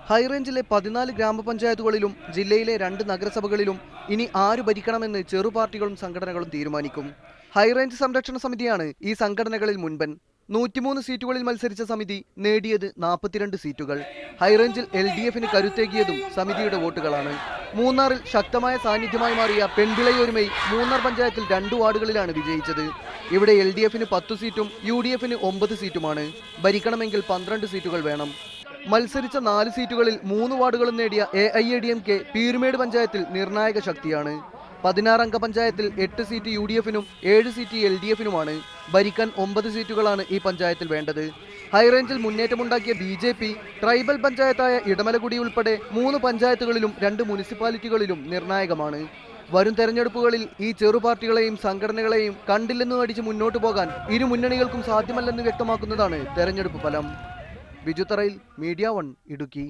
ഹൈറേഞ്ചിലെ 14 ഗ്രാമപഞ്ചായത്തുകളിലും ജില്ലയിലെ 2 നഗരസഭകളിലും ഇനി ആര് ഭരിക്കണമെന്ന് ചെറുപാർട്ടികളും സംഘടനകളും തീരുമാനിക്കും. ഹൈറേഞ്ച് സംരക്ഷണ സമിതിയാണ് ഈ സംഘടനകളിൽ മുൻപൻ. 103 സീറ്റുകളിൽ മത്സരിച്ച സമിതി നേടിയത് 42 സീറ്റുകൾ. ഹൈറേഞ്ചിൽ LDFന് കരുത്തേകിയതും സമിതിയുടെ വോട്ടുകളാണ്. മൂന്നാറിൽ ശക്തമായ സാന്നിധ്യമായി മാറിയ പെൺപിളയൊരുമൈ മൂന്നാർ പഞ്ചായത്തിൽ 2 വാർഡുകളിലാണ് വിജയിച്ചത്. ഇവിടെ LDFന് 10 സീറ്റും UDFന് 9 സീറ്റുമാണ്. ഭരിക്കണമെങ്കിൽ 12 സീറ്റുകൾ വേണം. മത്സരിച്ച 4 സീറ്റുകളിൽ 3 വാർഡുകളും നേടിയ AIADMK പീരുമേട് പഞ്ചായത്തിൽ നിർണായക ശക്തിയാണ്. 16 അംഗ പഞ്ചായത്തിൽ 8 സീറ്റ് UDFനും 7 സീറ്റ് LDFനുമാണ്. ഭരിക്കാൻ 9 സീറ്റുകളാണ് ഈ പഞ്ചായത്തിൽ വേണ്ടത്. ഹൈറേഞ്ചിൽ മുന്നേറ്റമുണ്ടാക്കിയ BJP ട്രൈബൽ പഞ്ചായത്തായ ഇടമലക്കുടി ഉൾപ്പെടെ 3 പഞ്ചായത്തുകളിലും 2 മുനിസിപ്പാലിറ്റികളിലും നിർണായകമാണ്. വരും തെരഞ്ഞെടുപ്പുകളിൽ ഈ ചെറുപാർട്ടികളെയും സംഘടനകളെയും കണ്ടില്ലെന്ന് നടിച്ച് മുന്നോട്ടു പോകാൻ ഇരു മുന്നണികൾക്കും സാധ്യമല്ലെന്ന് വ്യക്തമാക്കുന്നതാണ് തെരഞ്ഞെടുപ്പ് ഫലം. ബിജു തറയിൽ, മീഡിയ 1, ഇടുക്കി.